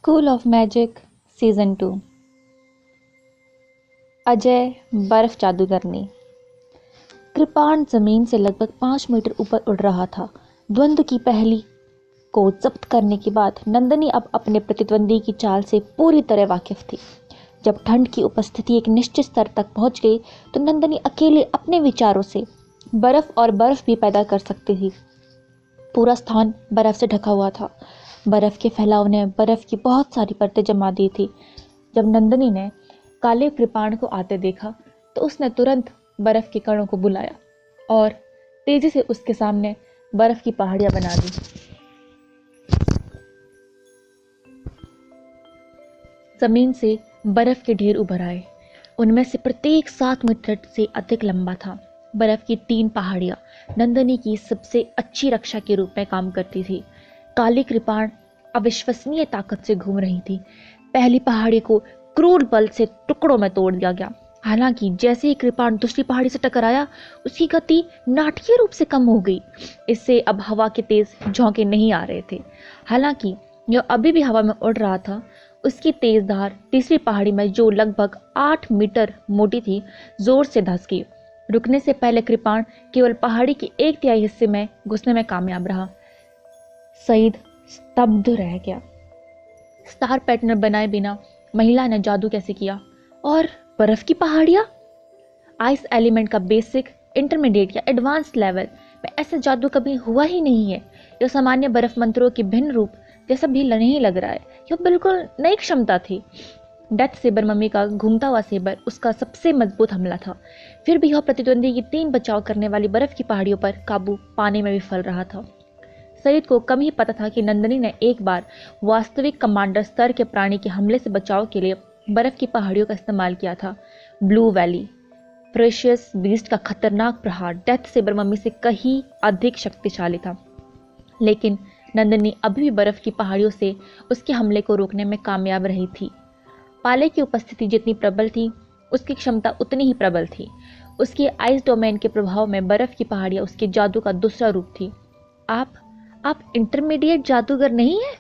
School of magic season 2। Ajay बर्फ जादूगरनी। कृपाण जमीन से लगभग 5 मीटर ऊपर उड़ रहा था। द्वंद्व की पहली को जब्त करने के बाद नंदिनी अब अपने प्रतिद्वंदी की चाल से पूरी तरह वाकिफ थी। जब ठंड की उपस्थिति एक निश्चित स्तर तक पहुंच गई तो नंदिनी अकेले अपने विचारों से बर्फ भी पैदा कर सकती थी। पूरा स्थान बर्फ से ढका हुआ था। बर्फ के फैलाव ने बर्फ की बहुत सारी परतें जमा दी थी। जब नंदिनी ने काले कृपाण को आते देखा तो उसने तुरंत बर्फ के कणों को बुलाया और तेजी से उसके सामने बर्फ की पहाड़ियां बना दी। जमीन से बर्फ के ढेर उभर आए। उनमें से प्रत्येक 7 मीटर से अधिक लंबा था। बर्फ की 3 पहाड़ियां नंदिनी की सबसे अच्छी रक्षा के रूप में काम करती थी। काली कृपाण अविश्वसनीय ताकत से घूम रही थी। पहली पहाड़ी को क्रूर बल से टुकड़ों में तोड़ दिया गया। हालांकि जैसे ही कृपाण दूसरी पहाड़ी से टकराया उसकी गति नाटकीय रूप से कम हो गई। इससे अब हवा के तेज झोंके नहीं आ रहे थे। हालांकि यह अभी भी हवा में उड़ रहा था। उसकी तेज धार तीसरी पहाड़ी में, जो लगभग 8 मीटर मोटी थी, जोर से धंस गई। रुकने से पहले कृपाण केवल पहाड़ी के 1/3 हिस्से में घुसने में कामयाब रहा। सईद स्तब्ध रह गया। स्टार पैटर्न बनाए बिना महिला ने जादू कैसे किया? और बर्फ की पहाड़ियां? आइस एलिमेंट का बेसिक, इंटरमीडिएट या एडवांस लेवल में ऐसा जादू कभी हुआ ही नहीं है। यह सामान्य बर्फ मंत्रों के भिन्न रूप जैसा भी नहीं लग रहा है। यह बिल्कुल नई क्षमता थी। डेथ सेबर मम्मी का घूमता हुआ सेबर उसका सबसे मजबूत हमला था। फिर भी यह प्रतिद्वंदी की 3 बचाव करने वाली बर्फ की पहाड़ियों पर काबू पाने में विफल रहा था। सईद को कम ही पता था कि नंदिनी ने एक बार वास्तविक कमांडर स्तर के प्राणी के हमले से बचाव के लिए बर्फ की पहाड़ियों का इस्तेमाल किया था। ब्लू वैली प्रेशियस बीस्ट का खतरनाक प्रहार डेथ सेबर मम्मी से कहीं अधिक शक्तिशाली था। लेकिन नंदिनी अभी भी बर्फ की पहाड़ियों से उसके हमले को रोकने में कामयाब रही थी। पाले की उपस्थिति जितनी प्रबल थी, उसकी क्षमता उतनी ही प्रबल थी। उसके आइस डोमेन के प्रभाव में बर्फ की पहाड़ियां उसके जादू का दूसरा रूप थी। आप इंटरमीडिएट जादूगर नहीं है?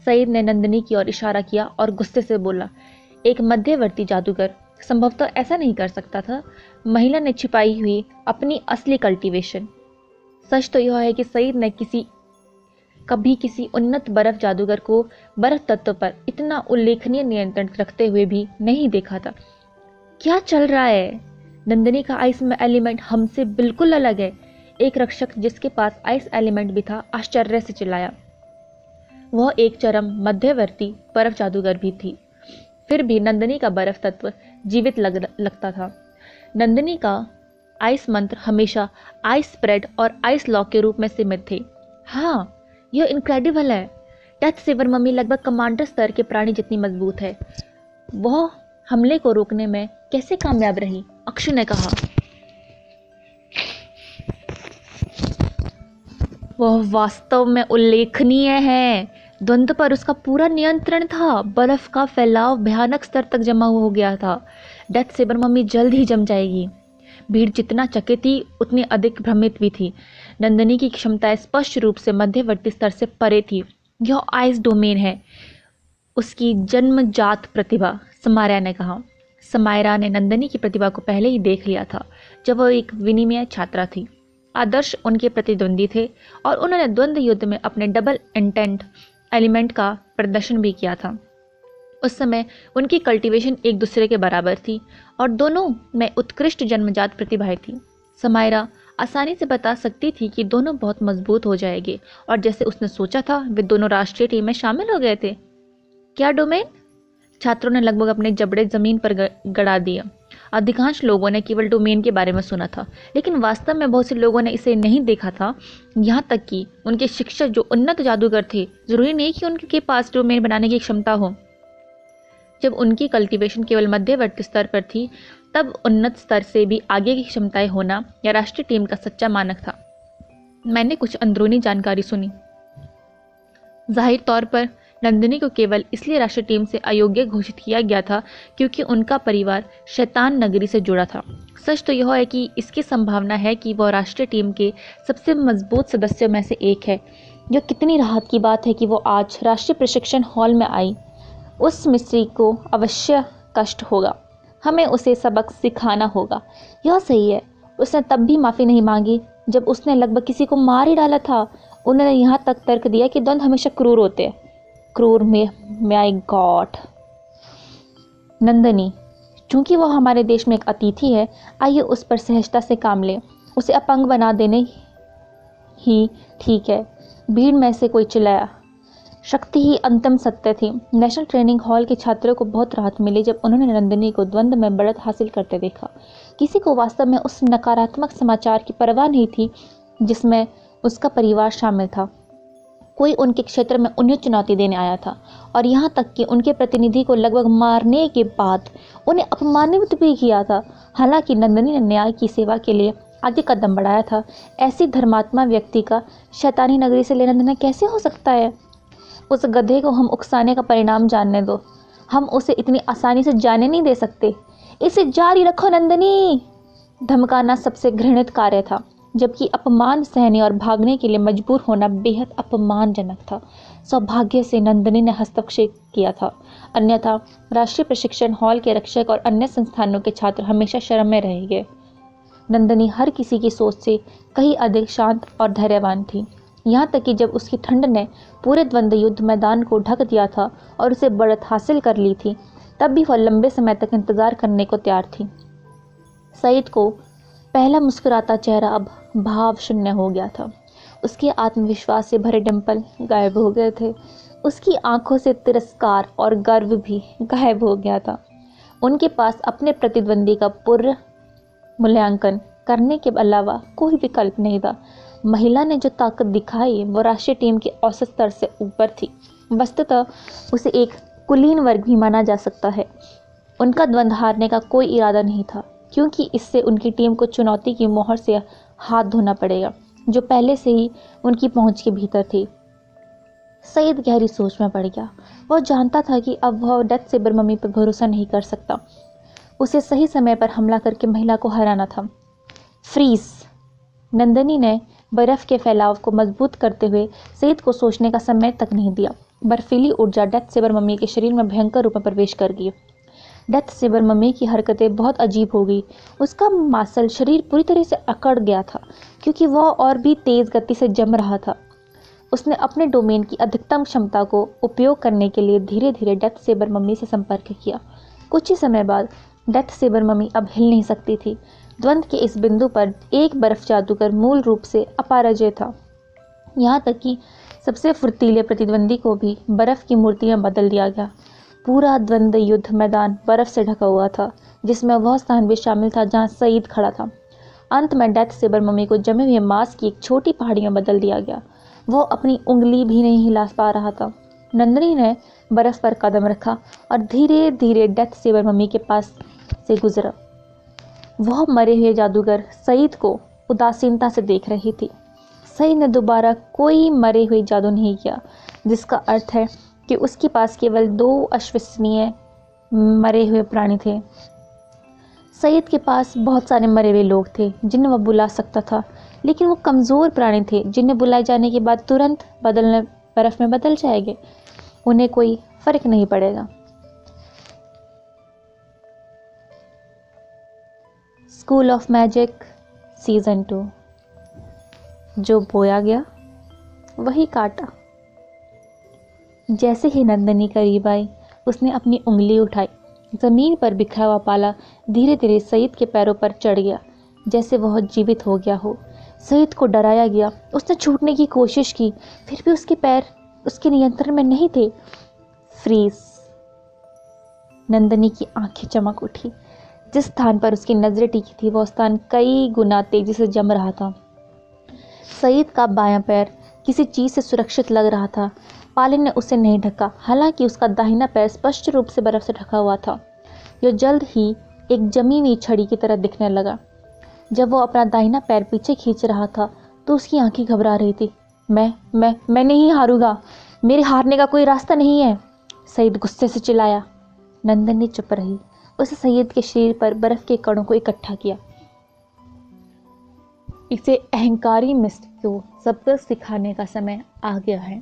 सईद ने नंदिनी की ओर इशारा किया और गुस्से से बोला। एक मध्यवर्ती जादूगर संभवतः ऐसा नहीं कर सकता था। महिला ने छिपाई हुई अपनी असली कल्टीवेशन। सच तो यह है कि सईद ने कभी किसी उन्नत बर्फ जादूगर को बर्फ तत्व पर इतना उल्लेखनीय नियंत्रण रखते हुए भी नहीं देखा था। क्या चल रहा है? नंदिनी का आइस एलिमेंट हमसे बिल्कुल अलग है। एक रक्षक जिसके पास आइस एलिमेंट भी था आश्चर्य से चिल्लाया। वह एक चरम मध्यवर्ती बर्फ जादूगर भी थी। फिर भी नंदिनी का बर्फ तत्व जीवित लगता था। नंदिनी का आइस मंत्र हमेशा आइस स्प्रेड और आइस लॉक के रूप में सीमित थे। हाँ, यह इनक्रेडिबल है। डेथ सेवर मम्मी लगभग कमांडर स्तर के प्राणी जितनी मजबूत है। वह हमले को रोकने में कैसे कामयाब रही? अक्षु ने कहा। वह वास्तव में उल्लेखनीय है। द्वंद्व पर उसका पूरा नियंत्रण था। बर्फ का फैलाव भयानक स्तर तक जमा हो गया था। डेथ सेबर मम्मी जल्द ही जम जाएगी। भीड़ जितना चकित थी उतनी अधिक भ्रमित भी थी। नंदिनी की क्षमता स्पष्ट रूप से मध्यवर्ती स्तर से परे थी। यह आइस डोमेन है, उसकी जन्मजात प्रतिभा, समायरा ने कहा। समायरा ने नंदिनी की प्रतिभा को पहले ही देख लिया था जब वह एक विनिमय छात्रा थी। आदर्श उनके प्रतिद्वंदी थे और उन्होंने द्वंद्व युद्ध में अपने डबल इंटेंट एलिमेंट का प्रदर्शन भी किया था। उस समय उनकी कल्टीवेशन एक दूसरे के बराबर थी और दोनों में उत्कृष्ट जन्मजात प्रतिभाएं थी। समायरा आसानी से बता सकती थी कि दोनों बहुत मजबूत हो जाएंगे और जैसे उसने सोचा था वे दोनों राष्ट्रीय टीम में शामिल हो गए थे। क्या डोमेन? छात्रों ने लगभग अपने जबड़े जमीन पर गड़ा दिया। अधिकांश लोगों ने केवल डोमेन के बारे में सुना था, लेकिन वास्तव में बहुत से लोगों ने इसे नहीं देखा था। यहाँ तक कि उनके शिक्षक जो उन्नत जादूगर थे, जरूरी नहीं कि उनके पास डोमेन बनाने की क्षमता हो। जब उनकी कल्टीवेशन केवल मध्यवर्ती स्तर पर थी, तब उन्नत स्तर से भी आगे की क्षमताएं होना या राष्ट्रीय टीम का सच्चा मानक था। मैंने कुछ अंदरूनी जानकारी सुनी। जाहिर तौर पर नंदिनी को केवल इसलिए राष्ट्रीय टीम से अयोग्य घोषित किया गया था क्योंकि उनका परिवार शैतान नगरी से जुड़ा था। सच तो यह है कि इसकी संभावना है कि वह राष्ट्रीय टीम के सबसे मजबूत सदस्यों में से एक है। यह कितनी राहत की बात है कि वो आज राष्ट्रीय प्रशिक्षण हॉल में आई। उस मिस्त्री को अवश्य कष्ट होगा, हमें उसे सबक सिखाना होगा। यह सही है। उसने तब भी माफ़ी नहीं मांगी जब उसने लगभग किसी को मार ही डाला था। उन्होंने यहाँ तक तर्क दिया कि द्वंद्व हमेशा क्रूर होते हैं। क्रूर में माय गॉड। नंदनी, चूंकि वह हमारे देश में एक अतिथि है, आइए उस पर सहजता से काम लें। उसे अपंग बना देने ही ठीक है। भीड़ में से कोई चिल्लाया। शक्ति ही अंतिम सत्य थी। नेशनल ट्रेनिंग हॉल के छात्रों को बहुत राहत मिली जब उन्होंने नंदिनी को द्वंद्व में बढ़त हासिल करते देखा। किसी को वास्तव में उस नकारात्मक समाचार की परवाह नहीं थी जिसमें उसका परिवार शामिल था। कोई उनके क्षेत्र में उन्हें चुनौती देने आया था और यहाँ तक कि उनके प्रतिनिधि को लगभग मारने के बाद उन्हें अपमानित भी किया था। हालांकि नंदिनी ने न्याय की सेवा के लिए आगे कदम बढ़ाया था। ऐसी धर्मात्मा व्यक्ति का शैतानी नगरी से लेना देना कैसे हो सकता है? उस गधे को हम उकसाने का परिणाम जानने दो। हम उसे इतनी आसानी से जाने नहीं दे सकते। इसे जारी रखो नंदिनी। धमकाना सबसे घृणित कार्य था, जबकि अपमान सहने और भागने के लिए मजबूर होना बेहद अपमानजनक था। सौभाग्य से नंदिनी ने हस्तक्षेप किया था, अन्यथा राष्ट्रीय प्रशिक्षण हॉल के रक्षक और अन्य संस्थानों के छात्र हमेशा शर्म में रहेंगे। नंदिनी हर किसी की सोच से कहीं अधिक शांत और धैर्यवान थी। यहाँ तक कि जब उसकी ठंड ने पूरे द्वंद्व युद्ध मैदान को ढक दिया था और उसे बढ़त हासिल कर ली थी, तब भी वह लंबे समय तक इंतजार करने को तैयार थी। सईद को पहला मुस्कुराता चेहरा अब भाव शून्य हो गया था। उसके आत्मविश्वास से भरे डिंपल गायब हो गए थे। उसकी आंखों से तिरस्कार और गर्व भी गायब हो गया था। उनके पास अपने प्रतिद्वंदी का पूर्ण मूल्यांकन करने के अलावा कोई विकल्प नहीं था। महिला ने जो ताकत दिखाई वो राष्ट्रीय टीम के औसत स्तर से ऊपर थी। वस्तुतः उसे एक कुलीन वर्ग भी माना जा सकता है। उनका द्वंद्व हारने का कोई इरादा नहीं था, क्योंकि इससे उनकी टीम को चुनौती की मोहर से हाथ धोना पड़ेगा, जो पहले से ही उनकी पहुंच के भीतर थी। सईद गहरी सोच में पड़ गया। वह जानता था कि अब वह डेथ सेबर मम्मी पर भरोसा नहीं कर सकता। उसे सही समय पर हमला करके महिला को हराना था। फ्रीज। नंदिनी ने बर्फ के फैलाव को मजबूत करते हुए सईद को सोचने का समय तक नहीं दिया। बर्फीली ऊर्जा डेथ सेबर मम्मी के शरीर में भयंकर रूप में प्रवेश कर गई। डेथ सेबर मम्मी की हरकतें बहुत अजीब हो गई। उसका मांसल शरीर पूरी तरह से अकड़ गया था, क्योंकि वह और भी तेज गति से जम रहा था। उसने अपने डोमेन की अधिकतम क्षमता को उपयोग करने के लिए धीरे धीरे डेथ सेबर मम्मी से संपर्क किया। कुछ ही समय बाद डेथ सेबर मम्मी अब हिल नहीं सकती थी। द्वंद्व के इस बिंदु पर एक बर्फ जादूगर मूल रूप से अपराजय था। यहाँ तक कि सबसे फुर्तीले प्रतिद्वंदी को भी बर्फ की मूर्ति में बदल दिया गया। पूरा द्वंद्व युद्ध मैदान बर्फ से ढका हुआ था, जिसमें वह स्थान भी शामिल था जहाँ सईद खड़ा था। अंत में डेथ सेबर मम्मी को जमे हुए मांस की एक छोटी पहाड़ी में बदल दिया गया। वह अपनी उंगली भी नहीं हिला पा रहा था। नंदिनी ने बर्फ पर कदम रखा और धीरे धीरे डेथ सेबर मम्मी के पास से गुजरा। वह मरे हुए जादूगर सईद को उदासीनता से देख रही थी। सईद ने दोबारा कोई मरे हुए जादू नहीं किया, जिसका अर्थ है कि उसके पास केवल 2 अविश्वसनीय मरे हुए प्राणी थे। सईद के पास बहुत सारे मरे हुए लोग थे जिन्हें वह बुला सकता था, लेकिन वो कमज़ोर प्राणी थे जिन्हें बुलाए जाने के बाद तुरंत बर्फ में बदल जाएंगे। उन्हें कोई फर्क नहीं पड़ेगा। School of magic season 2। जो बोया गया वही काटा। जैसे ही नंदिनी करीब आई, उसने अपनी उंगली उठाई। ज़मीन पर बिखरा हुआ पाला धीरे धीरे सईद के पैरों पर चढ़ गया, जैसे वह जीवित हो गया हो। सईद को डराया गया। उसने छूटने की कोशिश की, फिर भी उसके पैर उसके नियंत्रण में नहीं थे। फ्रीज। नंदिनी की आंखें चमक उठी। जिस स्थान पर उसकी नजरें टिकी थी, वह स्थान कई गुना तेजी से जम रहा था। सईद का बायां पैर किसी चीज से सुरक्षित लग रहा था। पाले ने उसे नहीं ढका, हालांकि उसका दाहिना पैर स्पष्ट रूप से बर्फ से ढका हुआ था। यह जल्द ही एक जमी हुई छड़ी की तरह दिखने लगा। जब वो अपना दाहिना पैर पीछे खींच रहा था तो उसकी आंखें घबरा रही थी। मैं नहीं हारूंगा। मेरे हारने का कोई रास्ता नहीं है, सईद गुस्से से चिल्लाया। नंदिनी चुप रही। उसे सईद के शरीर पर बर्फ के कणों को इकट्ठा किया। इसे अहंकारी मिस्टर को सबक सिखाने का समय आ गया है।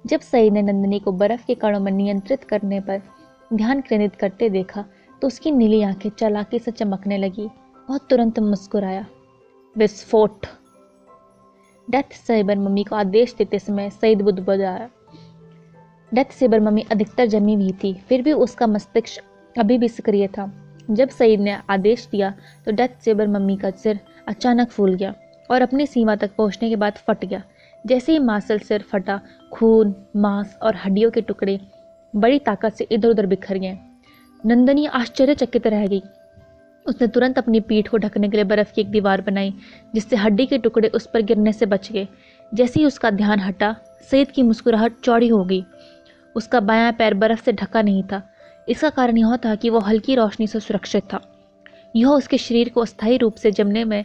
जब सईद ने नंदिनी को बर्फ के कणों में नियंत्रित करने पर ध्यान केंद्रित करते देखा तो उसकी नीली आंखें चालाकी से चमकने लगी और तुरंत मुस्कुराया। विस्फोट! डेथ सेबर मम्मी को आदेश देते समय सईद बुदबुदाया। डेथ सेबर मम्मी अधिकतर जमी हुई थी, फिर भी उसका मस्तिष्क अभी भी सक्रिय था। जब सईद ने आदेश दिया तो डेथ सेबर मम्मी का सिर अचानक फूल गया और अपनी सीमा तक पहुंचने के बाद फट गया। जैसे ही मार्शल सिर फटा, खून, मांस और हड्डियों के टुकड़े बड़ी ताकत से इधर उधर बिखर गए। नंदनी आश्चर्यचकित रह गई। उसने तुरंत अपनी पीठ को ढकने के लिए बर्फ की एक दीवार बनाई, जिससे हड्डी के टुकड़े उस पर गिरने से बच गए। जैसे ही उसका ध्यान हटा, सईद की मुस्कुराहट चौड़ी हो गई। उसका बायां पैर बर्फ से ढका नहीं था। इसका कारण यह था कि वह हल्की रोशनी से सुरक्षित था। यह उसके शरीर को अस्थायी रूप से जमने में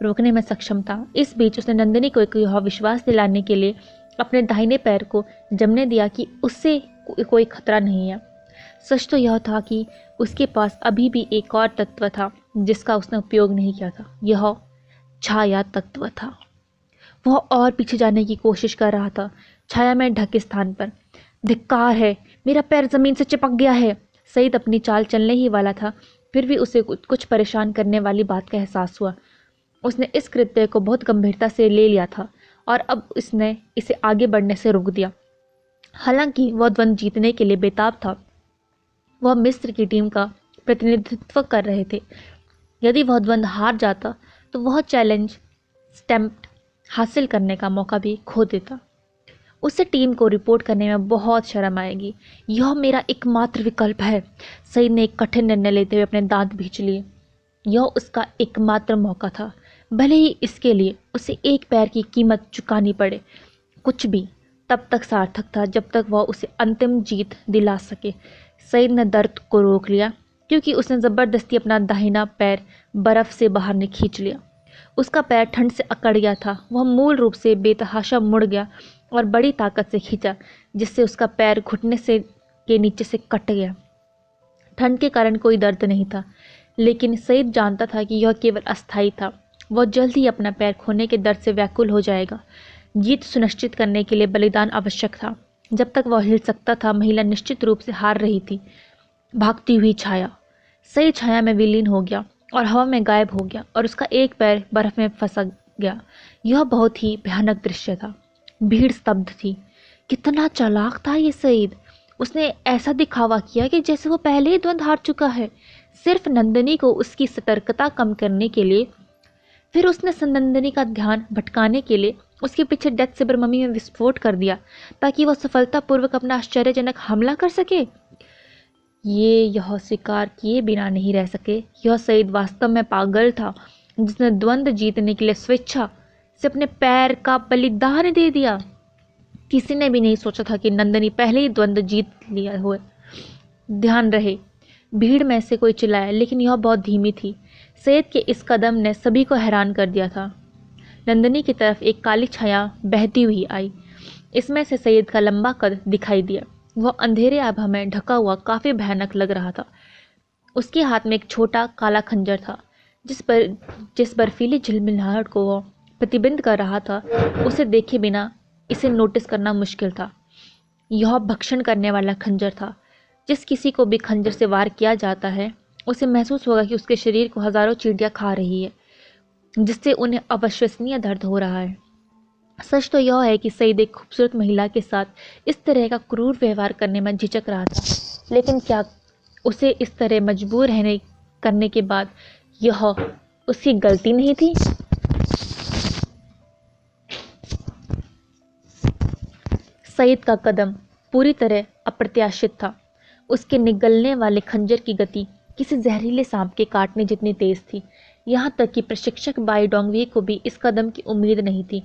रोकने में सक्षम था। इस बीच उसने नंदिनी को एक यह विश्वास दिलाने के लिए अपने दाहिने पैर को जमने दिया कि उससे कोई खतरा नहीं है। सच तो यह था कि उसके पास अभी भी एक और तत्व था जिसका उसने उपयोग नहीं किया था। यह छाया तत्व था। वह और पीछे जाने की कोशिश कर रहा था, छाया में ढके स्थान पर। धिक्कार है, मेरा पैर जमीन से चिपक गया है। सईद अपनी चाल चलने ही वाला था, फिर भी उसे कुछ परेशान करने वाली बात का एहसास हुआ। उसने इस कृत्य को बहुत गंभीरता से ले लिया था और अब उसने इसे आगे बढ़ने से रोक दिया। हालांकि वह द्वंद्व जीतने के लिए बेताब था। वह मिस्र की टीम का प्रतिनिधित्व कर रहे थे। यदि वह द्वंद्व हार जाता तो वह चैलेंज स्टैम्प हासिल करने का मौका भी खो देता। उसे टीम को रिपोर्ट करने में बहुत शर्म आएगी। यह मेरा एकमात्र विकल्प है। सईद ने एक कठिन निर्णय लेते हुए अपने दांत भींच लिए। यह उसका एकमात्र मौका था, भले ही इसके लिए उसे एक पैर की कीमत चुकानी पड़े। कुछ भी तब तक सार्थक था जब तक वह उसे अंतिम जीत दिला सके। सईद ने दर्द को रोक लिया क्योंकि उसने ज़बरदस्ती अपना दाहिना पैर बर्फ से बाहर ने खींच लिया। उसका पैर ठंड से अकड़ गया था। वह मूल रूप से बेतहाशा मुड़ गया और बड़ी ताकत से खींचा, जिससे उसका पैर घुटने से के नीचे से कट गया। ठंड के कारण कोई दर्द नहीं था, लेकिन सईद जानता था कि यह केवल अस्थायी था। वह जल्द ही अपना पैर खोने के दर्द से व्याकुल हो जाएगा। जीत सुनिश्चित करने के लिए बलिदान आवश्यक था। जब तक वह हिल सकता था, महिला निश्चित रूप से हार रही थी। भागती हुई छाया। सईद छाया में विलीन हो गया और हवा में गायब हो गया और उसका एक पैर बर्फ में फंस गया। यह बहुत ही भयानक दृश्य था। भीड़ स्तब्ध थी। कितना चालाक था ये सईद। उसने ऐसा दिखावा किया कि जैसे वो पहले ही द्वंद्व हार चुका है, सिर्फ नंदिनी को उसकी सतर्कता कम करने के लिए। फिर उसने नंदिनी का ध्यान भटकाने के लिए उसके पीछे डेथ सेबर मम्मी में विस्फोट कर दिया ताकि वह सफलतापूर्वक अपना आश्चर्यजनक हमला कर सके। यह स्वीकार किए बिना नहीं रह सके। यह सईद वास्तव में पागल था, जिसने द्वंद्व जीतने के लिए स्वेच्छा से अपने पैर का बलिदान दे दिया। किसी ने भी नहीं सोचा था कि नंदिनी पहले ही द्वंद्व जीत लिया हुए। ध्यान रहे, भीड़ में से कोई चिल्लाया, लेकिन यह बहुत धीमी थी। सईद के इस कदम ने सभी को हैरान कर दिया था। नंदिनी की तरफ एक काली छाया बहती हुई आई। इसमें से सईद का लंबा कद दिखाई दिया। वह अंधेरे आभा में ढका हुआ काफ़ी भयानक लग रहा था। उसके हाथ में एक छोटा काला खंजर था, जिस बर्फीली झिलमिलाहट को वह प्रतिबिंब कर रहा था। उसे देखे बिना इसे नोटिस करना मुश्किल था। यह भक्षण करने वाला खंजर था। जिस किसी को भी खंजर से वार किया जाता है, उसे महसूस होगा कि उसके शरीर को हजारों चींटियां खा रही है, जिससे उन्हें अविश्वसनीय दर्द हो रहा है। सच तो यह है कि सईद एक खूबसूरत महिला के साथ इस तरह का क्रूर व्यवहार करने में झिझक रहा था, लेकिन क्या उसे इस तरह मजबूर रहने करने के बाद यह उसकी गलती नहीं थी? सईद का कदम पूरी तरह अप्रत्याशित था। उसके निगलने वाले खंजर की गति किसी जहरीले सांप के काटने जितनी तेज थी। यहाँ तक कि प्रशिक्षक बाई डोंगवी को भी इस कदम की उम्मीद नहीं थी।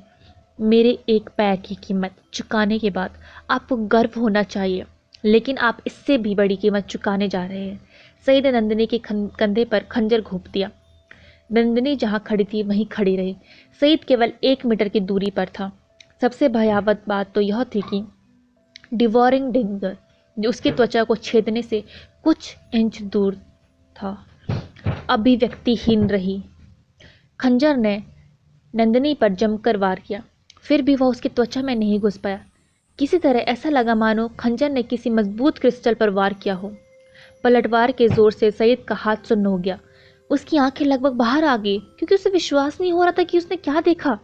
मेरे एक पैर की कीमत चुकाने के बाद आपको गर्व होना चाहिए, लेकिन आप इससे भी बड़ी कीमत चुकाने जा रहे हैं। सईद ने नंदिनी के कंधे पर खंजर घोंप दिया। नंदिनी जहाँ खड़ी थी वहीं खड़ी रही। सईद केवल 1 मीटर की दूरी पर था। सबसे भयावह बात तो यह थी कि डिवोरिंग डेंजर जो उसकी त्वचा को छेदने से कुछ इंच दूर था, अभिव्यक्तिहीन रही। खंजर ने नंदिनी पर जमकर वार किया, फिर भी वह उसकी त्वचा में नहीं घुस पाया। किसी तरह ऐसा लगा मानो खंजर ने किसी मजबूत क्रिस्टल पर वार किया हो। पलटवार के जोर से सईद का हाथ सुन्न हो गया। उसकी आंखें लगभग बाहर आ गई क्योंकि उसे विश्वास नहीं हो रहा था कि उसने क्या देखा।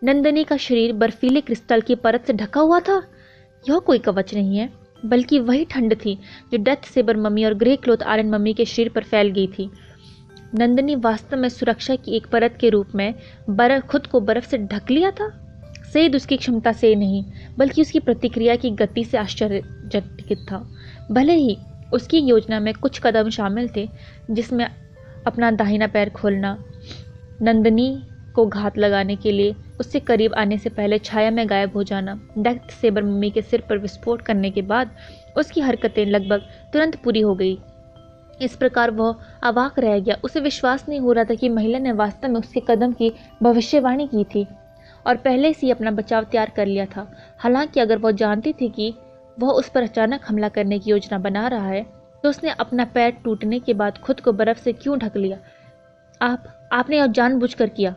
नंदनी का शरीर बर्फीले क्रिस्टल की परत से ढका हुआ था। यह कोई कवच नहीं है, बल्कि वही ठंड थी जो डेथ सेबर मम्मी और ग्रे क्लोथ आयरन मम्मी के शरीर पर फैल गई थी। नंदनी वास्तव में सुरक्षा की एक परत के रूप में खुद को बर्फ से ढक लिया था। सईद उसकी क्षमता से नहीं, बल्कि उसकी प्रतिक्रिया की गति से आश्चर्यचकित था। भले ही उसकी योजना में कुछ कदम शामिल थे, जिसमें अपना दाहिना पैर खोलना, नंदनी को घात लगाने के लिए उससे करीब आने से पहले छाया में गायब हो जाना, डेथ सेबर मम्मी के सिर पर विस्फोट करने के बाद उसकी हरकतें लगभग तुरंत पूरी हो गई। इस प्रकार वह अवाक रह गया। उसे विश्वास नहीं हो रहा था कि महिला ने वास्तव में उसके कदम की भविष्यवाणी की थी और पहले से ही अपना बचाव तैयार कर लिया था। हालांकि अगर वह जानती थी कि वह उस पर अचानक हमला करने की योजना बना रहा है, तो उसने अपना पैर टूटने के बाद खुद को बर्फ से क्यों ढक लिया? आपने यह जानबूझकर किया,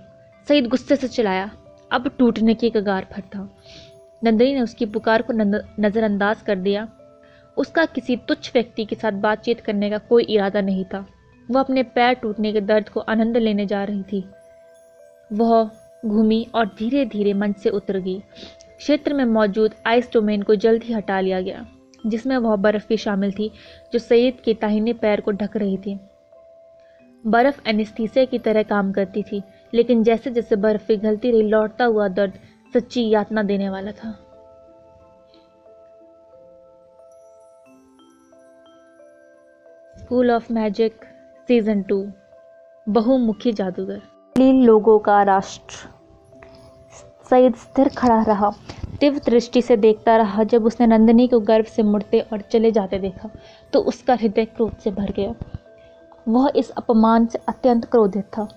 सईद गुस्से से चिल्लाया। अब टूटने के कगार पर था। नंदनी ने उसकी पुकार को नजरअंदाज कर दिया। उसका किसी तुच्छ व्यक्ति के साथ बातचीत करने का कोई इरादा नहीं था। वह अपने पैर टूटने के दर्द को आनंद लेने जा रही थी। वह घूमी और धीरे धीरे मंच से उतर गई। क्षेत्र में मौजूद आइस डोमेन को जल्द ही हटा लिया गया, जिसमें वह बर्फ भी शामिल थी जो सईद के दाहिने पैर को ढक रही थी। बर्फ एनेस्थीसिया की तरह काम करती थी, लेकिन जैसे जैसे बर्फ पिघलती रही, लौटता हुआ दर्द सच्ची यातना देने वाला था। स्कूल ऑफ मैजिक सीजन 2, बहुमुखी जादूगर। लोगों का राष्ट्र। सईद स्थिर खड़ा रहा, तीव्र दृष्टि से देखता रहा। जब उसने नंदनी को गर्भ से मुड़ते और चले जाते देखा तो उसका हृदय क्रोध से भर गया। वह इस अपमान से अत्यंत क्रोधित था।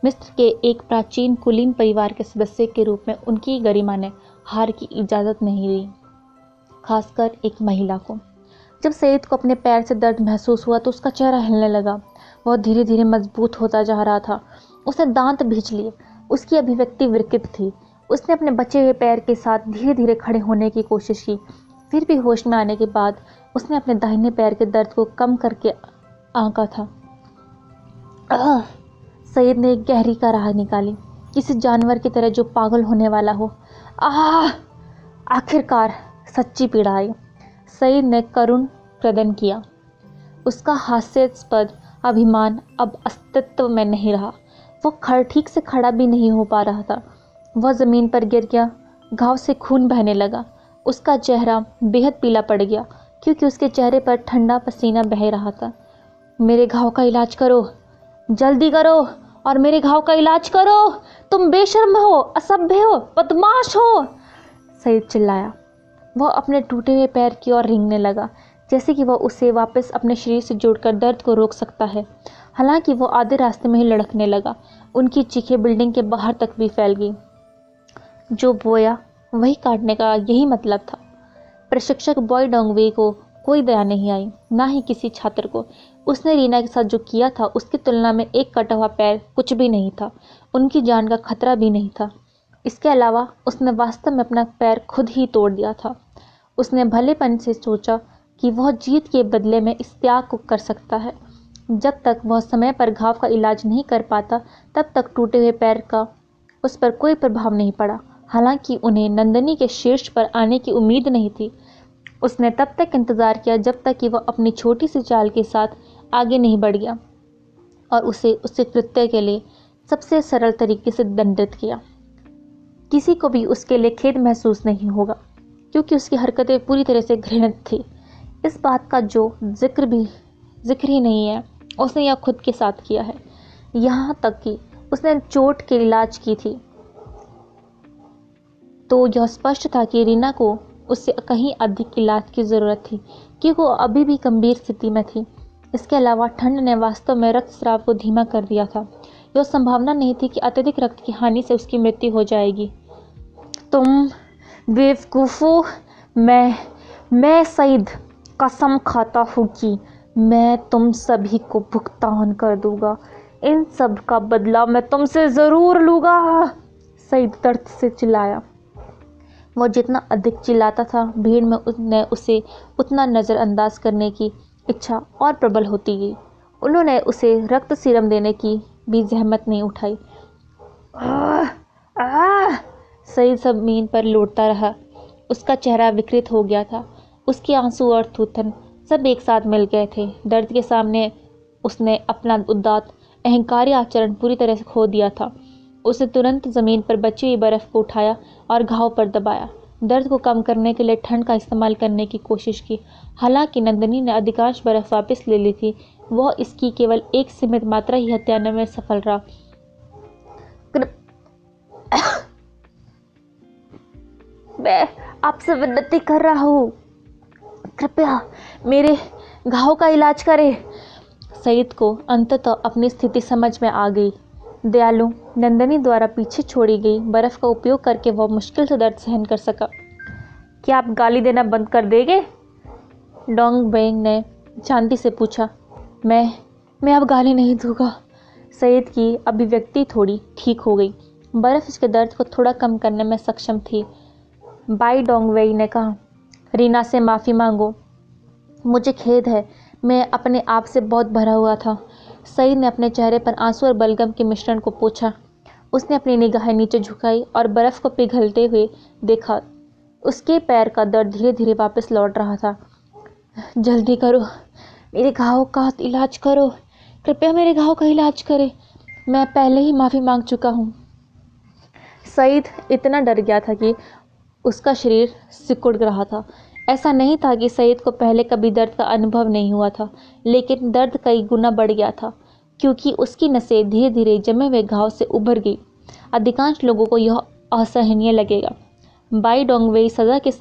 मिस्र के एक प्राचीन कुलीन परिवार के सदस्य के रूप में उनकी गरिमा ने हार की इजाज़त नहीं दी, खासकर एक महिला को। जब सईद को अपने पैर से दर्द महसूस हुआ तो उसका चेहरा हिलने लगा। वह धीरे धीरे मजबूत होता जा रहा था। उसने दांत भींच लिए। उसकी अभिव्यक्ति विकृत थी। उसने अपने बचे हुए पैर के साथ धीरे धीरे खड़े होने की कोशिश की। फिर भी होश में आने के बाद उसने अपने दाहिने पैर के दर्द को कम करके आंका था। सईद ने एक गहरी कराह निकाली, किसी जानवर की तरह जो पागल होने वाला हो। आखिरकार सच्ची पीड़ा आई। सईद ने करुण प्रदन किया। उसका हास्यास्पद अभिमान अब अस्तित्व में नहीं रहा। वह ठीक से खड़ा भी नहीं हो पा रहा था। वह ज़मीन पर गिर गया। घाव से खून बहने लगा। उसका चेहरा बेहद पीला पड़ गया क्योंकि उसके चेहरे पर ठंडा पसीना बह रहा था। मेरे घाव का इलाज करो, जल्दी करो और मेरे घाव का इलाज करो। तुम बेशर्म हो, असभ्य हो, बदमाश हो, सईद चिल्लाया। वह अपने टूटे हुए पैर की ओर रेंगने लगा, जैसे कि वह उसे वापस अपने शरीर से जोड़कर दर्द को रोक सकता है। हालांकि वो आधे रास्ते में ही लड़खने लगा। उनकी चीखें बिल्डिंग के बाहर तक भी फैल गई। जो बोया वही काटने का यही मतलब था। प्रशिक्षक बॉय डोंगवे को कोई दया नहीं आई, ना ही किसी छात्र को। उसने रीना के साथ जो किया था उसकी तुलना में एक कटा हुआ पैर कुछ भी नहीं था। उनकी जान का खतरा भी नहीं था। इसके अलावा उसने वास्तव में अपना पैर खुद ही तोड़ दिया था। उसने भलेपन से सोचा कि वह जीत के बदले में इस त्याग को कर सकता है। जब तक वह समय पर घाव का इलाज नहीं कर पाता, तब तक टूटे हुए पैर का उस पर कोई प्रभाव नहीं पड़ा। हालांकि उन्हें नंदनी के शीर्ष पर आने की उम्मीद नहीं थी। उसने तब तक इंतज़ार किया जब तक कि वह अपनी छोटी सी चाल के साथ आगे नहीं बढ़ गया और उसे उसके कृत्य के लिए सबसे सरल तरीके से दंडित किया। किसी को भी उसके लिए खेद महसूस नहीं होगा क्योंकि उसकी हरकतें पूरी तरह से घृणित थी। इस बात का जो जिक्र ही नहीं है, उसने यह खुद के साथ किया है। यहाँ तक कि उसने चोट के इलाज की थी तो यह स्पष्ट था कि रीना को उससे कहीं अधिक इलाज की ज़रूरत थी क्योंकि वो अभी भी गंभीर स्थिति में थी। इसके अलावा ठंड ने वास्तव में रक्तस्राव को धीमा कर दिया था। यह संभावना नहीं थी कि अत्यधिक रक्त की हानि से उसकी मृत्यु हो जाएगी। तुम बेवकूफ़ो, मैं सईद कसम खाता हूँ कि मैं तुम सभी को भुगतान कर दूंगा। इन सब का बदला मैं तुमसे ज़रूर लूँगा, सईद दर्द से चिल्लाया। वो जितना अधिक चिल्लाता था, भीड़ में ने उसे उतना नज़रअंदाज करने की इच्छा और प्रबल होती गई। उन्होंने उसे रक्त सीरम देने की भी जहमत नहीं उठाई। आह! आह! सईद ज़मीन पर लौटता रहा। उसका चेहरा विकृत हो गया था। उसके आंसू और थूथन सब एक साथ मिल गए थे। दर्द के सामने उसने अपना उदात्त अहंकारी आचरण पूरी तरह से खो दिया था। उसने तुरंत ज़मीन पर बची हुई बर्फ़ को उठाया और घाव पर दबाया। दर्द को कम करने के लिए ठंड का इस्तेमाल करने की कोशिश की। हालांकि नंदिनी ने अधिकांश बर्फ़ वापस ले ली थी, वह इसकी केवल एक सीमित मात्रा ही हत्याने में सफल रहा। मैं आपसे विनती कर रहा हूँ, कृपया मेरे घाव का इलाज करें। सईद को अंततः अपनी स्थिति समझ में आ गई। दयालु नंदिनी द्वारा पीछे छोड़ी गई बर्फ का उपयोग करके वह मुश्किल से दर्द सहन कर सका। क्या आप गाली देना बंद कर देंगे? डोंग बेंग ने शांति से पूछा। मैं अब गाली नहीं दूंगा। सईद की अभिव्यक्ति थोड़ी ठीक हो गई। बर्फ इसके दर्द को थोड़ा कम करने में सक्षम थी। बाई डोंग वेई ने कहा, रीना से माफ़ी मांगो। मुझे खेद है, मैं अपने आप से बहुत भरा हुआ था। सईद ने अपने चेहरे पर आंसू और बलगम के मिश्रण को पोंछा। उसने अपनी निगाहें नीचे झुकाई और बर्फ़ को पिघलते हुए देखा। उसके पैर का दर्द धीरे धीरे वापस लौट रहा था। जल्दी करो, मेरे घाव का इलाज करो, कृपया मेरे घाव का इलाज करें। मैं पहले ही माफ़ी मांग चुका हूँ। सईद इतना डर गया था कि उसका शरीर सिकुड़ रहा था। ऐसा नहीं था कि सईद को पहले कभी दर्द का अनुभव नहीं हुआ था, लेकिन दर्द कई गुना बढ़ गया था क्योंकि उसकी नसें धीरे धीरे जमे हुए घाव से उभर गई। अधिकांश लोगों को यह असहनीय लगेगा। बाई डोंगवेई सज़ा के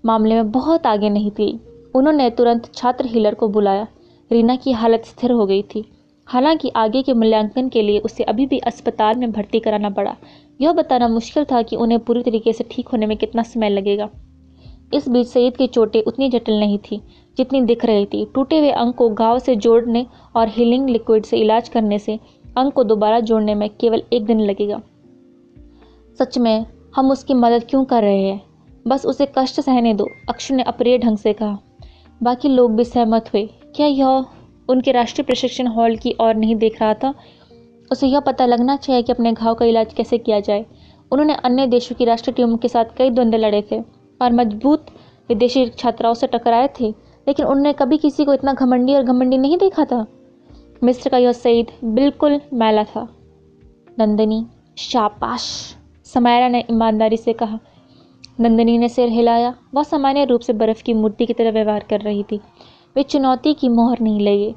मामले में बहुत आगे नहीं थी। उन्होंने तुरंत छात्र हीलर को बुलाया। रीना की हालत स्थिर हो गई थी। हालांकि आगे के मूल्यांकन के लिए उसे अभी भी अस्पताल में भर्ती कराना पड़ा। यह बताना मुश्किल था कि उन्हें पूरी तरीके से ठीक होने में कितना समय लगेगा। इस बीच सईद की चोटें उतनी जटिल नहीं थी जितनी दिख रही थी। टूटे हुए अंग को घाव से जोड़ने और हीलिंग लिक्विड से इलाज करने से अंग को दोबारा जोड़ने में केवल 1 दिन लगेगा। सच में हम उसकी मदद क्यों कर रहे हैं? बस उसे कष्ट सहने दो, अक्षु ने अप्रिय ढंग से कहा। बाकी लोग भी सहमत हुए। क्या यह उनके राष्ट्रीय प्रशिक्षण हॉल की ओर नहीं देख रहा था? उसे यह पता लगना चाहिए कि अपने घाव का इलाज कैसे किया जाए। उन्होंने अन्य देशों की राष्ट्रीय टीमों के साथ कई द्वंद्व लड़े थे और मजबूत विदेशी छात्राओं से टकराए थे, लेकिन उन्होंने कभी किसी को इतना घमंडी नहीं देखा था। मिस्र का यह सईद बिल्कुल मैला था। नंदिनी, शाबाश, समायरा ने ईमानदारी से कहा। नंदिनी ने सिर हिलाया। वह सामान्य रूप से बर्फ की मूर्ति की तरह व्यवहार कर रही थी। वे चुनौती की मोहर नहीं लगे।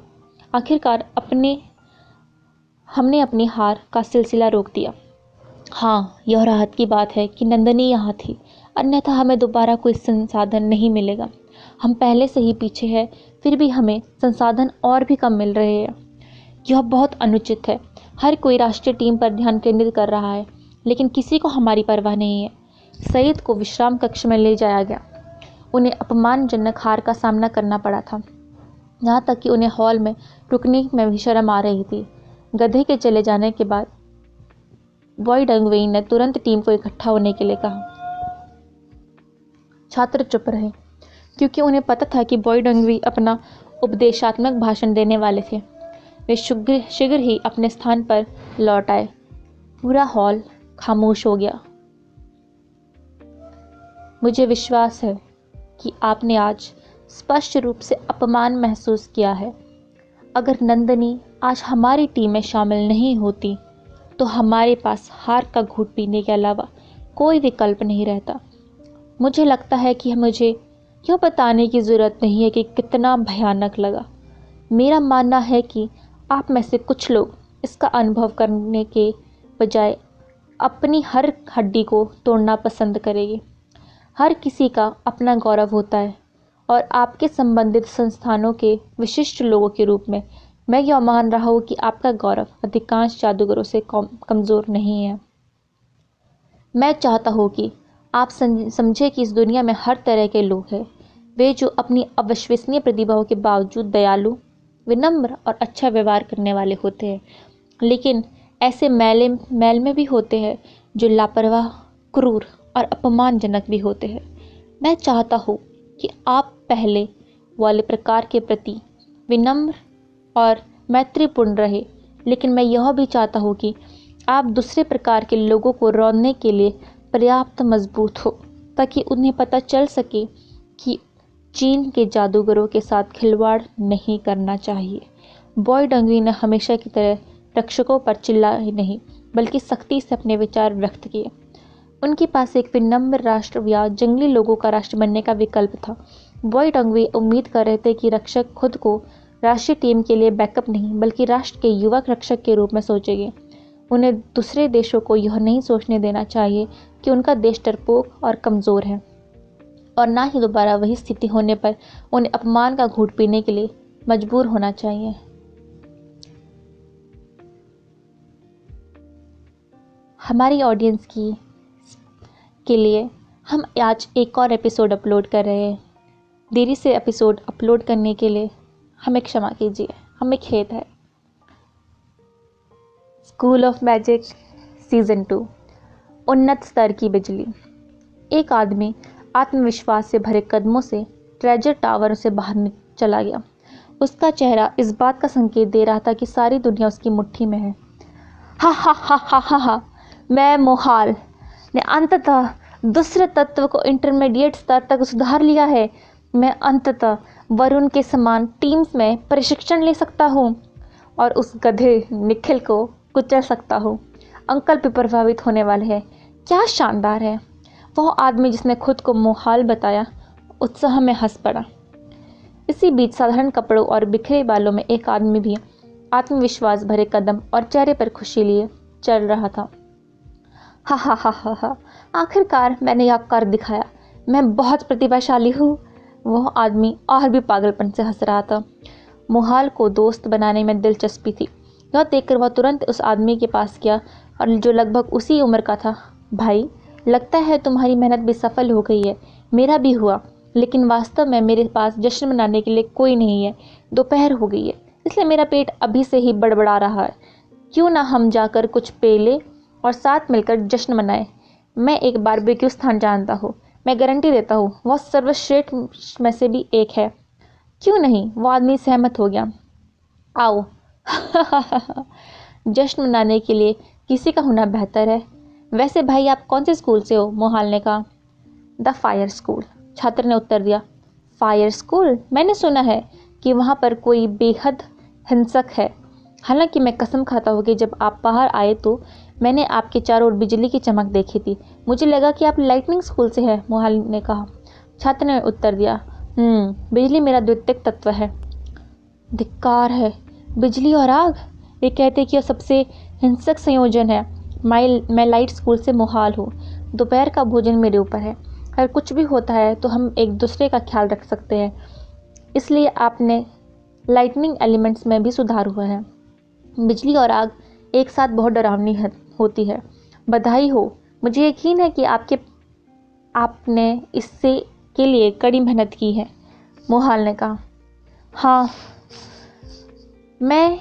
आखिरकार हमने अपनी हार का सिलसिला रोक दिया। हाँ, यह राहत की बात है कि नंदिनी यहाँ थी, अन्यथा हमें दोबारा कोई संसाधन नहीं मिलेगा। हम पहले से ही पीछे हैं, फिर भी हमें संसाधन और भी कम मिल रहे हैं। यह बहुत अनुचित है। हर कोई राष्ट्रीय टीम पर ध्यान केंद्रित कर रहा है, लेकिन किसी को हमारी परवाह नहीं है। सईद को विश्राम कक्ष में ले जाया गया। उन्हें अपमानजनक हार का सामना करना पड़ा था, यहाँ तक कि उन्हें हॉल में रुकने में भी शर्म आ रही थी। गधे के चले जाने के बाद बॉय डंगवेई ने तुरंत टीम को इकट्ठा होने के लिए कहा। छात्र चुप रहे क्योंकि उन्हें पता था कि बॉय डंगवेई अपना उपदेशात्मक भाषण देने वाले थे। वे शीघ्र ही अपने स्थान पर लौट आए। पूरा हॉल खामोश हो गया। मुझे विश्वास है कि आपने आज स्पष्ट रूप से अपमान महसूस किया है। अगर नंदिनी आज हमारी टीम में शामिल नहीं होती तो हमारे पास हार का घूंट पीने के अलावा कोई विकल्प नहीं रहता। मुझे लगता है कि मुझे यह बताने की ज़रूरत नहीं है कि कितना भयानक लगा। मेरा मानना है कि आप में से कुछ लोग इसका अनुभव करने के बजाय अपनी हर हड्डी को तोड़ना पसंद करेंगे। हर किसी का अपना गौरव होता है और आपके संबंधित संस्थानों के विशिष्ट लोगों के रूप में मैं यह मान रहा हूँ कि आपका गौरव अधिकांश जादूगरों से कमज़ोर नहीं है। मैं चाहता हूँ कि आप समझे कि इस दुनिया में हर तरह के लोग हैं। वे जो अपनी अविश्वसनीय प्रतिभाओं के बावजूद दयालु, विनम्र और अच्छा व्यवहार करने वाले होते हैं, लेकिन ऐसे मैल में भी होते हैं जो लापरवाह, क्रूर और अपमानजनक भी होते हैं। मैं चाहता हूँ कि आप पहले वाले प्रकार के प्रति विनम्र और मैत्रीपूर्ण रहे, लेकिन मैं यह भी चाहता हूँ कि आप दूसरे प्रकार के लोगों को रोकने के लिए पर्याप्त मजबूत हो, ताकि उन्हें पता चल सके कि चीन के जादूगरों के साथ खिलवाड़ नहीं करना चाहिए। बॉय डंगरी ने हमेशा की तरह रक्षकों पर चिल्लाए नहीं, बल्कि सख्ती से अपने विचार व्यक्त किए। उनके पास एक विनम्र राष्ट्र या जंगली लोगों का राष्ट्र बनने का विकल्प था। बॉय डंगरी उम्मीद कर रहे थे कि रक्षक खुद को राष्ट्रीय टीम के लिए बैकअप नहीं, बल्कि राष्ट्र के युवक रक्षक के रूप में सोचेंगे। उन्हें दूसरे देशों को यह नहीं सोचने देना चाहिए कि उनका देश डरपोक और कमज़ोर है, और ना ही दोबारा वही स्थिति होने पर उन्हें अपमान का घूंट पीने के लिए मजबूर होना चाहिए। हमारी ऑडियंस के लिए हम आज एक और एपिसोड अपलोड कर रहे हैं। देरी से एपिसोड अपलोड करने के लिए हमें क्षमा कीजिए, हमें खेद है। स्कूल ऑफ मैजिक सीज़न 2, उन्नत स्तर की बिजली। एक आदमी आत्मविश्वास से भरे कदमों से ट्रेजर टावर से बाहर चला गया। उसका चेहरा इस बात का संकेत दे रहा था कि सारी दुनिया उसकी मुट्ठी में है। हा हा हा हा हा हा, मैं मोहाल ने अंततः दूसरे तत्व को इंटरमीडिएट स्तर तक सुधार लिया है। मैं अंततः वरुण के समान टीम्स में प्रशिक्षण ले सकता हूँ और उस गधे निखिल को कुचल सकता हूँ। अंकल भी प्रभावित होने वाले हैं। क्या शानदार है। वह आदमी जिसने खुद को मोहाल बताया उत्साह में हंस पड़ा। इसी बीच साधारण कपड़ों और बिखरे बालों में एक आदमी भी आत्मविश्वास भरे कदम और चेहरे पर खुशी लिए चल रहा था। हा हा हा हा हा, आखिरकार मैंने यह कर दिखाया। मैं बहुत प्रतिभाशाली हूँ। वह आदमी और भी पागलपन से हंस रहा था। मोहाल को दोस्त बनाने में दिलचस्पी थी। यह देखकर वह तुरंत उस आदमी के पास गया और जो लगभग उसी उम्र का था। भाई, लगता है तुम्हारी मेहनत भी सफल हो गई है। मेरा भी हुआ, लेकिन वास्तव में मेरे पास जश्न मनाने के लिए कोई नहीं है। दोपहर हो गई है, इसलिए मेरा पेट अभी से ही बड़बड़ा रहा है। क्यों ना हम जाकर कुछ पी लें और साथ मिलकर जश्न मनाएं। मैं एक बारबेक्यू स्थान जानता हूँ। मैं गारंटी देता हूँ वह सर्वश्रेष्ठ में से भी एक है। क्यों नहीं? वो आदमी सहमत हो गया। आओ। जश्न मनाने के लिए किसी का होना बेहतर है। वैसे भाई, आप कौन से स्कूल से हो? मोहाल ने कहा। द फायर स्कूल, छात्र ने उत्तर दिया। Fire school? मैंने सुना है कि वहाँ पर कोई बेहद हिंसक है। हालांकि मैं कसम खाता हूँ कि जब आप बाहर आए तो मैंने आपके चारों ओर बिजली की चमक देखी थी। मुझे लगा कि आप लाइटनिंग स्कूल से हैं, मोहाल ने कहा। छात्र ने उत्तर दिया। बिजली मेरा द्वितीयक तत्व है। धिक्कार है। बिजली और आग? वे कहते कि यह सबसे हिंसक संयोजन है। मैं लाइट स्कूल से मोहाल हूँ। दोपहर का भोजन मेरे ऊपर है। अगर कुछ भी होता है तो हम एक दूसरे का ख्याल रख सकते हैं। इसलिए आपने लाइटनिंग एलिमेंट्स में भी सुधार हुआ है। बिजली और आग एक साथ बहुत डरावनी होती है। बधाई हो। मुझे यकीन है कि आपने इससे के लिए कड़ी मेहनत की है, मोहाल ने कहा। हाँ, मैं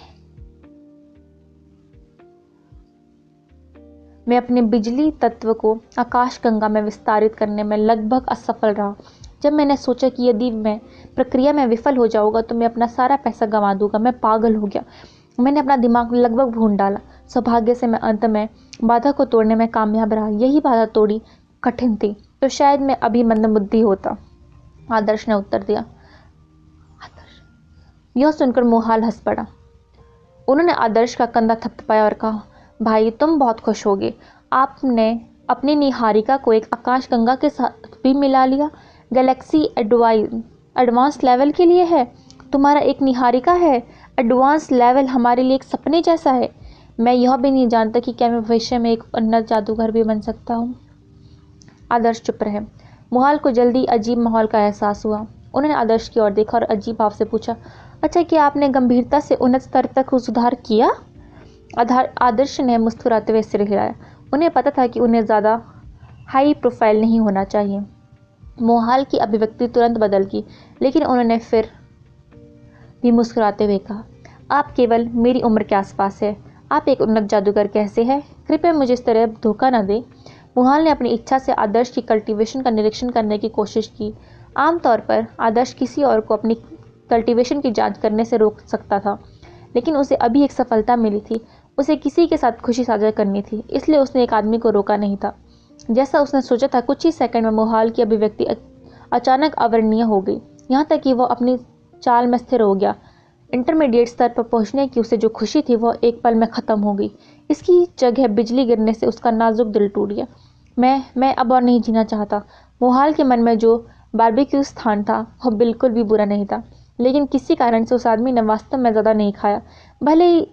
अपने बिजली तत्व को आकाशगंगा में विस्तारित करने में लगभग असफल रहा। जब मैंने सोचा कि यदि मैं प्रक्रिया में विफल हो जाऊंगा तो मैं अपना सारा पैसा गंवा दूंगा, मैं पागल हो गया। मैंने अपना दिमाग लगभग भून डाला। सौभाग्य से मैं अंत में बाधा को तोड़ने में कामयाब रहा। यही बाधा तोड़ी कठिन थी, तो शायद मैं अभी मंदबुद्धि होता, आदर्श ने उत्तर दिया। यह सुनकर मोहाल हंस पड़ा। उन्होंने आदर्श का कंधा थपथपाया और कहा, भाई, तुम बहुत खुश होगे। आपने अपनी निहारिका को एक आकाशगंगा के साथ भी मिला लिया। गैलेक्सी एडवांस लेवल के लिए है। तुम्हारा एक निहारिका है। एडवांस लेवल हमारे लिए एक सपने जैसा है। मैं यह भी नहीं जानता कि क्या मैं भविष्य में एक उन्नत जादूगर भी बन सकता हूँ। आदर्श चुप रहे। मोहाल को जल्दी अजीब माहौल का एहसास हुआ। उन्होंने आदर्श की ओर देखा और अजीब भाव से पूछा, अच्छा, क्या आपने गंभीरता से उन्नत स्तर तक सुधार किया? आदर्श ने मुस्कुराते हुए सिर हिलाया। उन्हें पता था कि उन्हें ज़्यादा हाई प्रोफाइल नहीं होना चाहिए। मोहाल की अभिव्यक्ति तुरंत बदल गई, लेकिन उन्होंने फिर भी मुस्कुराते हुए कहा, आप केवल मेरी उम्र के आसपास है। आप एक उन्नत जादूगर कैसे हैं? कृपया मुझे इस तरह धोखा न दें। मोहाल ने अपनी इच्छा से आदर्श की कल्टीवेशन का निरीक्षण करने की कोशिश की। आमतौर पर आदर्श किसी और को अपनी कल्टीवेशन की जांच करने से रोक सकता था, लेकिन उसे अभी एक सफलता मिली थी। उसे किसी के साथ खुशी साझा करनी थी, इसलिए उसने एक आदमी को रोका नहीं था। जैसा उसने सोचा था, कुछ ही सेकंड में मोहाल की अभिव्यक्ति अचानक अवर्णनीय हो गई, यहाँ तक कि वह अपनी चाल में स्थिर हो गया। इंटरमीडिएट स्तर पर पहुंचने की उसे जो खुशी थी वह एक पल में खत्म हो गई। इसकी जगह बिजली गिरने से उसका नाजुक दिल टूट गया। मैं अब और नहीं जीना चाहता। मोहाल के मन में जो बारबेक्यू स्थान था वह बिल्कुल भी बुरा नहीं था, लेकिन किसी कारण से उस आदमी ने वास्तव में ज़्यादा नहीं खाया। भले ही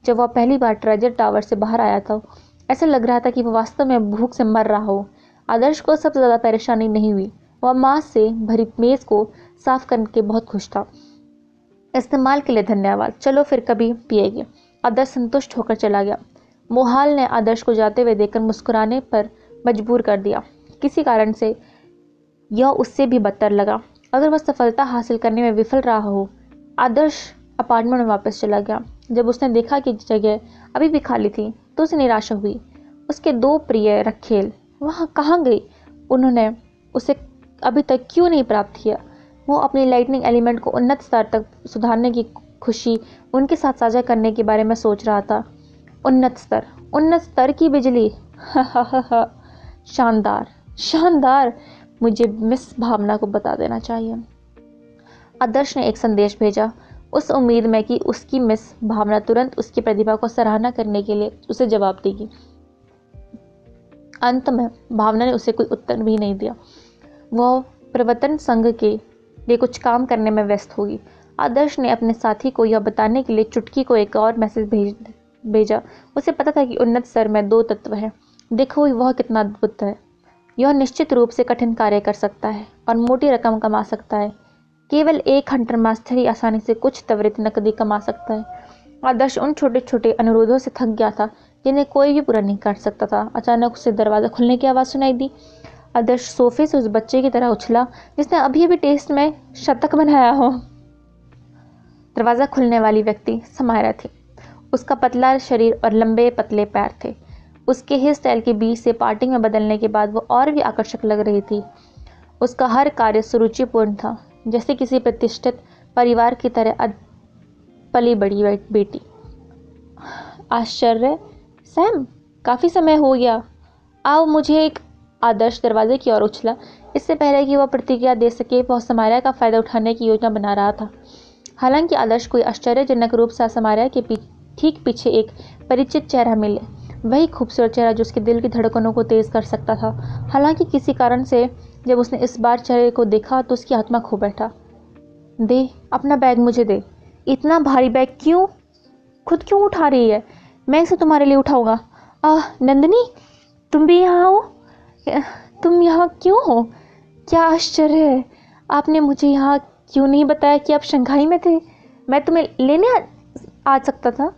जब वह पहली बार ट्रेजर टावर से बाहर आया था, ऐसा लग रहा था कि वह वास्तव में भूख से मर रहा हो। आदर्श को सबसे ज़्यादा परेशानी नहीं हुई। वह मांस से भरी मेज़ को साफ करके बहुत खुश था। इस्तेमाल के लिए धन्यवाद, चलो फिर कभी पिएंगे। आदर्श संतुष्ट होकर चला गया। मोहाल ने आदर्श को जाते हुए देखकर मुस्कुराने पर मजबूर कर दिया। किसी कारण से यह उससे भी बदतर लगा। अगर वह सफलता हासिल करने में विफल रहा हो। आदर्श अपार्टमेंट में वापस चला गया। जब उसने देखा कि जगह अभी भी खाली थी तो उसे निराशा हुई। उसके दो प्रिय रखेल वहाँ कहाँ गई? उन्होंने उसे अभी तक क्यों नहीं प्राप्त किया? वो अपनी लाइटनिंग एलिमेंट को उन्नत स्तर तक सुधारने की खुशी उनके साथ साझा करने के बारे में सोच रहा था। उन्नत स्तर की बिजली शानदार शानदार। मुझे मिस भावना को बता देना चाहिए। आदर्श ने एक संदेश भेजा, उस उम्मीद में कि उसकी मिस भावना तुरंत उसकी प्रतिभा को सराहना करने के लिए उसे जवाब देगी। अंत में भावना ने उसे कोई उत्तर भी नहीं दिया। वह प्रवर्तन संघ के लिए कुछ काम करने में व्यस्त होगी। आदर्श ने अपने साथी को यह बताने के लिए चुटकी को एक और मैसेज भेजा। उसे पता था कि उन्नत स्तर में दो तत्व हैं। देखो वह कितना अद्भुत है। यह निश्चित रूप से कठिन कार्य कर सकता है और मोटी रकम कमा सकता है। केवल एक हंटर मास्टर ही आसानी से कुछ त्वरित नकदी कमा सकता है। आदर्श उन छोटे छोटे अनुरोधों से थक गया था जिन्हें कोई भी पूरा नहीं कर सकता था। अचानक उसे दरवाज़ा खुलने की आवाज़ सुनाई दी। आदर्श सोफे से उस बच्चे की तरह उछला जिसने अभी अभी टेस्ट में शतक बनाया हो। दरवाज़ा खुलने वाली व्यक्ति समायरा थी। उसका पतला शरीर और लंबे पतले पैर थे। उसके हेयर स्टाइल के बीच से पार्टिंग में बदलने के बाद वो और भी आकर्षक लग रही थी। उसका हर कार्य सुरुचिपूर्ण था, जैसे किसी प्रतिष्ठित परिवार की तरह पली बड़ी बेटी। आश्चर्य, सैम, काफ़ी समय हो गया, आओ मुझे एक। आदर्श दरवाजे की ओर उछला। इससे पहले कि वह प्रतिक्रिया दे सके, वह समायरा का फ़ायदा उठाने की योजना बना रहा था। हालांकि आदर्श कोई आश्चर्यजनक रूप से समायरा के ठीक पीछे एक परिचित चेहरा मिले, वही खूबसूरत चेहरा जो उसके दिल की धड़कनों को तेज कर सकता था। हालांकि किसी कारण से जब उसने इस बार चेहरे को देखा तो उसकी आत्मा खो बैठा। दे, अपना बैग मुझे दे। इतना भारी बैग खुद क्यों उठा रही है? मैं इसे तुम्हारे लिए उठाऊंगा। नंदिनी, तुम भी यहाँ हो? तुम यहाँ क्यों हो? क्या आश्चर्य है, आपने मुझे यहाँ क्यों नहीं बताया कि आप शंघाई में थे? मैं तुम्हें लेने आ सकता था।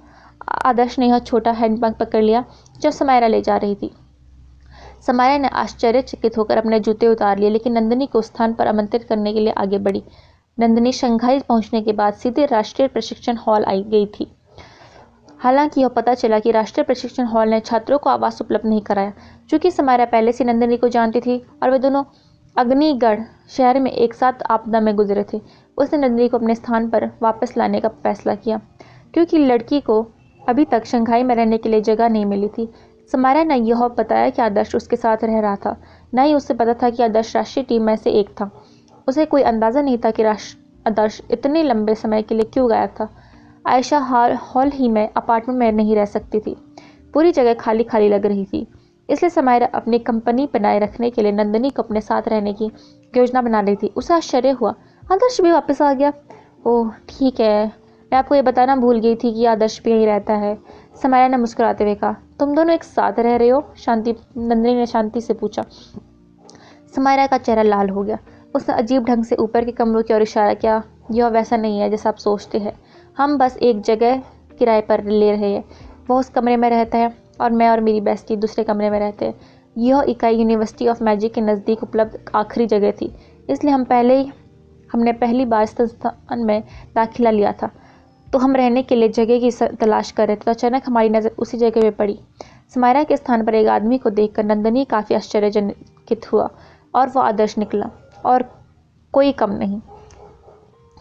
आदर्श ने यह छोटा हैंडबैग पकड़ लिया जो समायरा ले जा रही थी। समायरा ने आश्चर्यचकित होकर अपने जूते उतार लिए, लेकिन नंदिनी को उस स्थान पर आमंत्रित करने के लिए आगे बढ़ी। नंदिनी शंघाई पहुंचने के बाद सीधे राष्ट्रीय प्रशिक्षण हॉल आई गई थी। हालांकि यह पता चला कि राष्ट्रीय प्रशिक्षण हॉल ने छात्रों को आवास उपलब्ध नहीं कराया। चूंकि समायरा पहले से नंदिनी को जानती थी और वे दोनों अग्निगढ़ शहर में एक साथ आपदा में गुजरे थे, उसने नंदिनी को अपने स्थान पर वापस लाने का फैसला किया। क्योंकि लड़की को अभी तक शंघाई में रहने के लिए जगह नहीं मिली थी, समायरा ने यह बताया कि आदर्श उसके साथ रह रहा था। न ही उसे पता था कि आदर्श राष्ट्रीय टीम में से एक था। उसे कोई अंदाज़ा नहीं था कि आदर्श इतने लंबे समय के लिए क्यों गायब था। आयशा हॉल ही में अपार्टमेंट में नहीं रह सकती थी। पूरी जगह खाली खाली लग रही थी। इसलिए समायरा अपनी कंपनी बनाए रखने के लिए नंदिनी को अपने साथ रहने की योजना बना रही थी। उसे आश्चर्य हुआ, आदर्श भी वापस आ गया। ओह ठीक है, मैं आपको ये बताना भूल गई थी कि आदर्श भी यहीं रहता है। समायरा ने मुस्कुराते हुए कहा। तुम दोनों एक साथ रह रहे हो? नंदिनी ने शांति से पूछा। समायरा का चेहरा लाल हो गया। उसने अजीब ढंग से ऊपर के कमरों की ओर इशारा किया। यह वैसा नहीं है जैसा आप सोचते हैं। हम बस एक जगह किराए पर ले रहे हैं। वह उस कमरे में रहता है और मैं और मेरी बेस्टी दूसरे कमरे में रहते हैं। यह इकाई यूनिवर्सिटी ऑफ मैजिक के नज़दीक उपलब्ध आखिरी जगह थी, इसलिए हमने पहली बार संस्थान में दाखिला लिया था, तो हम रहने के लिए जगह की तलाश कर रहे थे। तो अचानक हमारी नज़र उसी जगह पे पड़ी। समायरा के स्थान पर एक आदमी को देखकर नंदिनी काफ़ी आश्चर्यचकित हुआ और वह आदर्श निकला और कोई कम नहीं।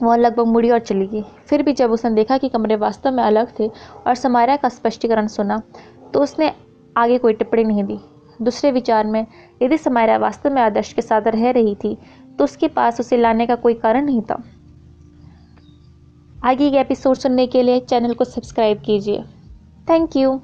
वह लगभग मुड़ी और चली गई। फिर भी जब उसने देखा कि कमरे वास्तव में अलग थे और समायरा का स्पष्टीकरण सुना तो उसने आगे कोई टिप्पणी नहीं दी। दूसरे विचार में, यदि समायरा वास्तव में आदर्श के साथ रह रही थी तो उसके पास उसे लाने का कोई कारण नहीं था। आगे के एपिसोड सुनने के लिए चैनल को सब्सक्राइब कीजिए। Thank you.